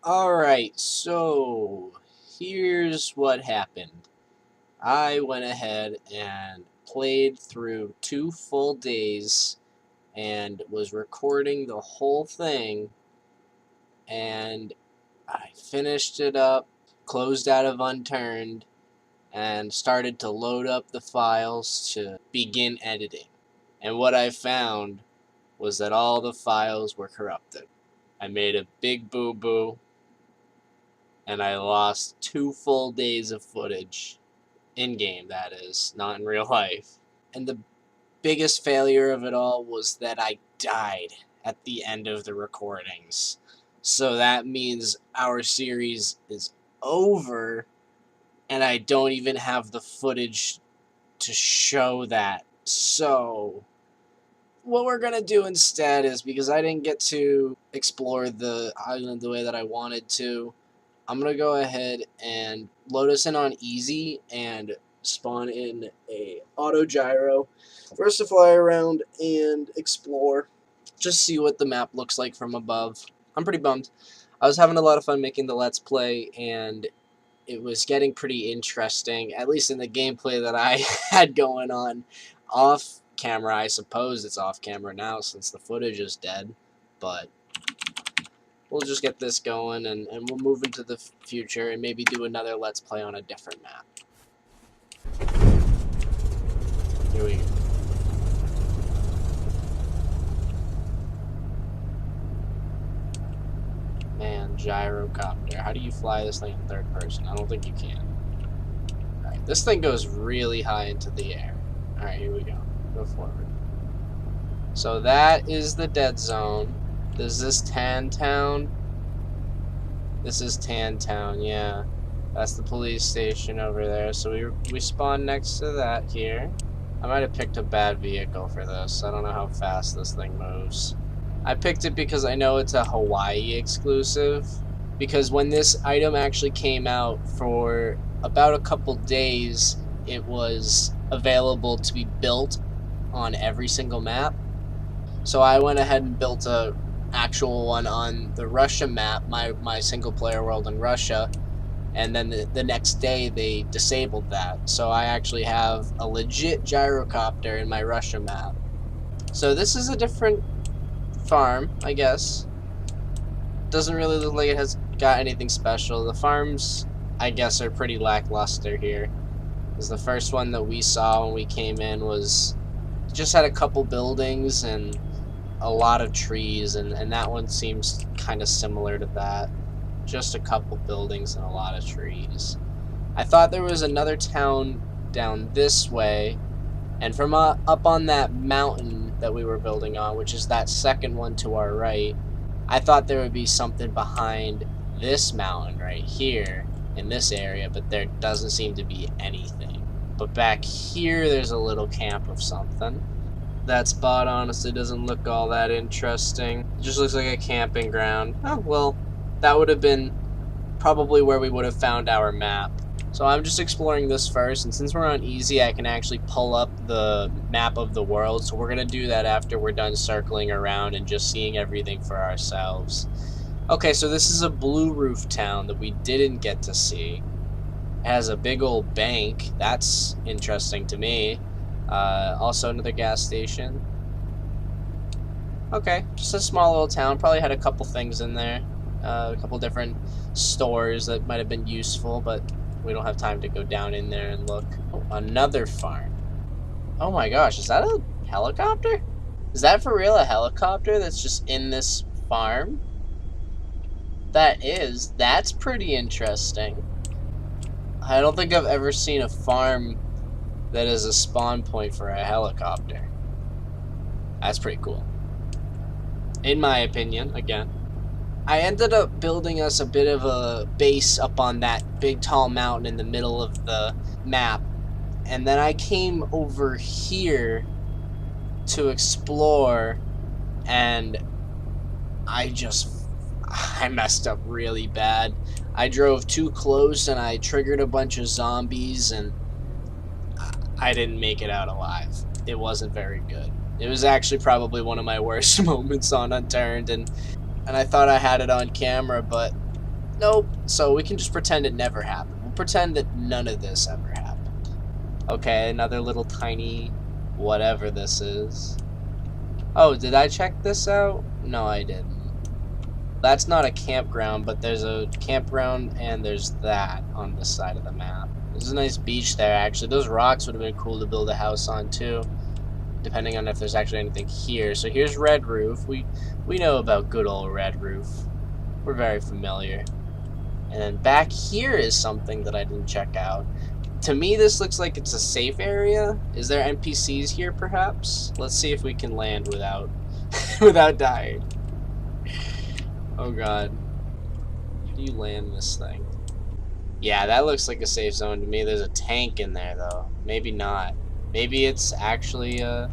Alright, so here's what happened. I went ahead and played through 2 full days and was recording the whole thing, and I finished it up, closed out of Unturned, and started to load up the files to begin editing. And what I found was that all the files were corrupted. I made a big boo-boo, and I lost 2 full days of footage. In-game, that is, not in real life. And the biggest failure of it all was that I died at the end of the recordings. So that means our series is over, and I don't even have the footage to show that. So what we're gonna do instead is, because I didn't get to explore the island the way that I wanted to, I'm gonna go ahead and load us in on easy and spawn in a auto gyro for us to fly around and explore. Just see what the map looks like from above. I'm pretty bummed. I was having a lot of fun making the Let's Play, and it was getting pretty interesting, at least in the gameplay that I had going on. Off camera, I suppose it's off camera now since the footage is dead, but we'll just get this going, and we'll move into the future and maybe do another Let's Play on a different map. Here we go. Man, gyrocopter. How do you fly this thing in third person? I don't think you can. Alright, this thing goes really high into the air. Alright, here we go. Go forward. So that is the dead zone. Is this Tan Town? This is Tan Town, yeah. That's the police station over there. So we spawn next to that here. I might have picked a bad vehicle for this. I don't know how fast this thing moves. I picked it because I know it's a Hawaii exclusive. Because when this item actually came out, for about a couple days, it was available to be built on every single map. So I went ahead and built a actual one on the Russia map, my single player world in Russia, and then the next day they disabled that. So I actually have a legit gyrocopter in my Russia map. So this is a different farm, I guess. Doesn't really look like it has got anything special. The farms, I guess, are pretty lackluster here. Because the first one that we saw when we came in was just had a couple buildings and a lot of trees, and that one seems kind of similar to that. Just a couple buildings and a lot of trees. I thought there was another town down this way, and from up on that mountain that we were building on, which is that second one to our right, I thought there would be something behind this mountain right here in this area, but there doesn't seem to be anything. But back here there's a little camp of something. That spot honestly doesn't look all that interesting. It just looks like a camping ground. Oh, well, that would have been probably where we would have found our map. So I'm just exploring this first, and since we're on easy, I can actually pull up the map of the world. So we're going to do that after we're done circling around and just seeing everything for ourselves. Okay, so this is a blue roof town that we didn't get to see. It has a big old bank. That's interesting to me. Also another gas station. Okay, just a small little town. Probably had a couple things in there. A couple different stores that might have been useful, but we don't have time to go down in there and look. Oh, another farm. Oh my gosh, is that a helicopter? Is that for real a helicopter that's just in this farm? That's pretty interesting. I don't think I've ever seen a farm that is a spawn point for a helicopter. That's pretty cool. In my opinion, again. I ended up building us a bit of a base up on that big tall mountain in the middle of the map. And then I came over here to explore, and I messed up really bad. I drove too close and I triggered a bunch of zombies, and I didn't make it out alive. It wasn't very good. It was actually probably one of my worst moments on Unturned, and I thought I had it on camera, but Nope. So we can just pretend it never happened. We'll pretend that none of this ever happened. Okay, another little tiny whatever this is. Oh, did I check this out? No, I didn't. That's not a campground, but there's a campground and there's that on the side of the map. There's a nice beach there, actually. Those rocks would have been cool to build a house on, too, depending on if there's actually anything here. So here's Red Roof. We know about good old Red Roof. We're very familiar. And then back here is something that I didn't check out. To me, this looks like it's a safe area. Is there NPCs here, perhaps? Let's see if we can land without without dying. Oh god. How do you land this thing? Yeah, that looks like a safe zone to me. There's a tank in there, though. Maybe not. Maybe it's actually, let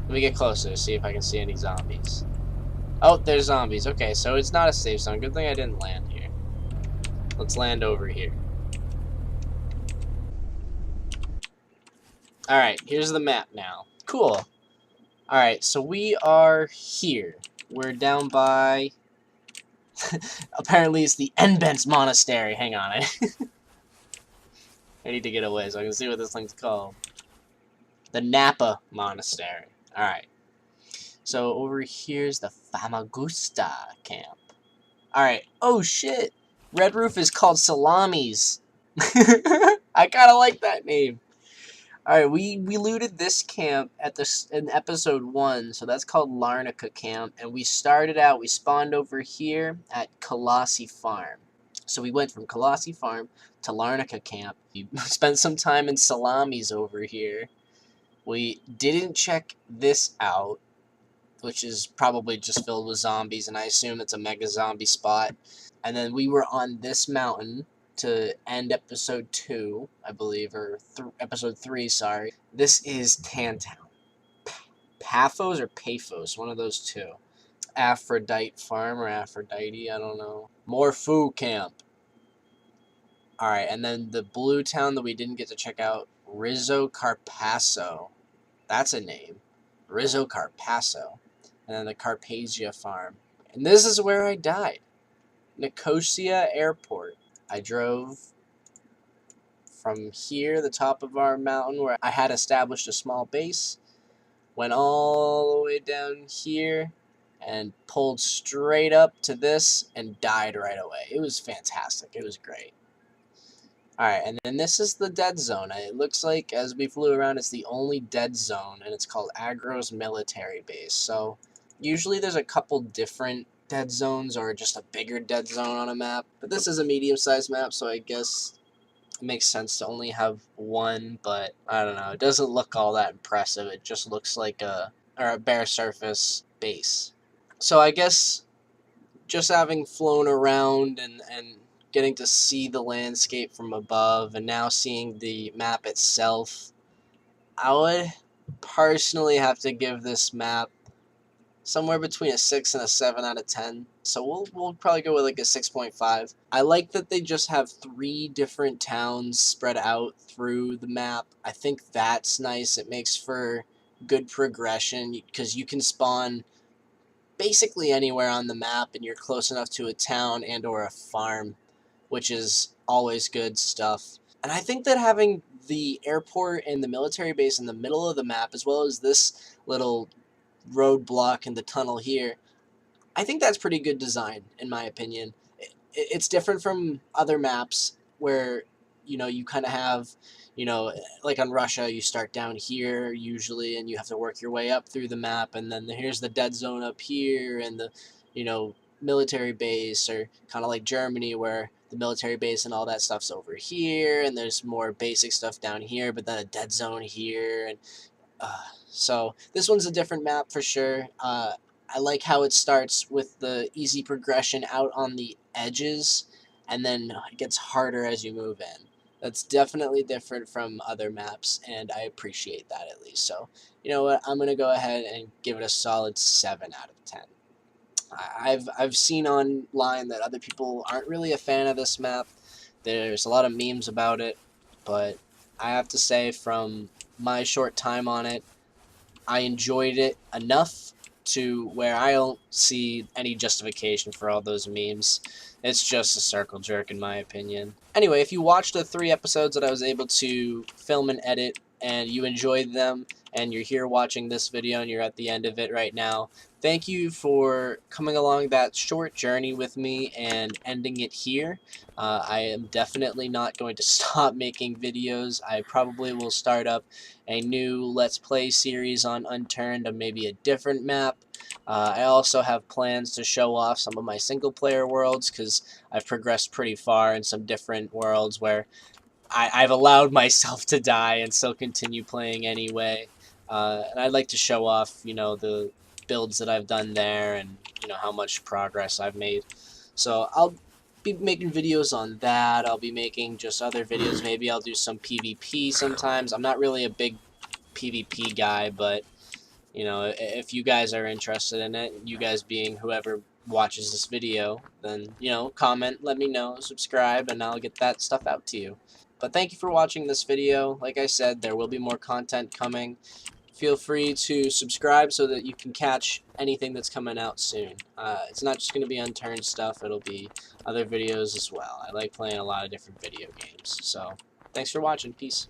me get closer, see if I can see any zombies. Oh, there's zombies. Okay, so it's not a safe zone. Good thing I didn't land here. Let's land over here. Alright, here's the map now. Cool. Alright, so we are here. We're down by... Apparently it's the Enbentz Monastery. Hang on. I need to get away so I can see what this thing's called. The Napa Monastery. Alright. So over here's the Famagusta camp. Alright. Oh shit! Red Roof is called Salamis. I kinda like that name. Alright, we looted this camp at in episode 1, so that's called Larnaca Camp, and we spawned over here at Colossi Farm. So we went from Colossi Farm to Larnaca Camp. We spent some time in Salamis over here. We didn't check this out, which is probably just filled with zombies, and I assume it's a mega zombie spot. And then we were on this mountain to end episode 2, I believe, or episode 3, sorry. This is Tantown. Paphos or Paphos, one of those two. Aphrodite Farm or Aphrodite, I don't know. Morphu Camp. Alright, and then the blue town that we didn't get to check out, Rizzo Carpasso. That's a name. Rizzo Carpasso. And then the Carpasia Farm. And this is where I died. Nicosia Airport. I drove from here, the top of our mountain, where I had established a small base, went all the way down here, and pulled straight up to this, and died right away. It was fantastic. It was great. Alright, and then this is the dead zone. It looks like, as we flew around, it's the only dead zone, and it's called Agro's Military Base. So, usually there's a couple different dead zones, or just a bigger dead zone on a map. But this is a medium-sized map, so I guess it makes sense to only have one, but I don't know. It doesn't look all that impressive. It just looks like a bare surface base. So I guess just having flown around and getting to see the landscape from above and now seeing the map itself, I would personally have to give this map somewhere between a 6 and a 7 out of 10. So we'll probably go with like a 6.5. I like that they just have 3 different towns spread out through the map. I think that's nice. It makes for good progression because you can spawn basically anywhere on the map and you're close enough to a town and or a farm, which is always good stuff. And I think that having the airport and the military base in the middle of the map, as well as this little roadblock in the tunnel here, I think that's pretty good design, in my opinion. It's different from other maps where, you kind of have, like on Russia, you start down here usually, and you have to work your way up through the map, and then here's the dead zone up here, and the, military base, or kind of like Germany, where the military base and all that stuff's over here, and there's more basic stuff down here, but then a dead zone here, and so this one's a different map for sure. I like how it starts with the easy progression out on the edges, and then it gets harder as you move in. That's definitely different from other maps, and I appreciate that at least. So, you know what? I'm going to go ahead and give it a solid 7 out of 10. I've seen online that other people aren't really a fan of this map. There's a lot of memes about it, but I have to say from my short time on it, I enjoyed it enough to where I don't see any justification for all those memes. It's just a circle jerk in my opinion. Anyway, if you watched the 3 episodes that I was able to film and edit and you enjoyed them and you're here watching this video and you're at the end of it right now, thank you for coming along that short journey with me and ending it here. I am definitely not going to stop making videos. I probably will start up a new Let's Play series on Unturned on maybe a different map. I also have plans to show off some of my single-player worlds because I've progressed pretty far in some different worlds where I've allowed myself to die and still continue playing anyway. And I'd like to show off, the builds that I've done there and, how much progress I've made. So I'll be making videos on that. I'll be making just other videos. Maybe I'll do some PvP sometimes. I'm not really a big PvP guy, but if you guys are interested in it, you guys being whoever watches this video, then, comment, let me know, subscribe, and I'll get that stuff out to you. But thank you for watching this video. Like I said, there will be more content coming. Feel free to subscribe so that you can catch anything that's coming out soon. It's not just going to be Unturned stuff, it'll be other videos as well. I like playing a lot of different video games. So, thanks for watching. Peace.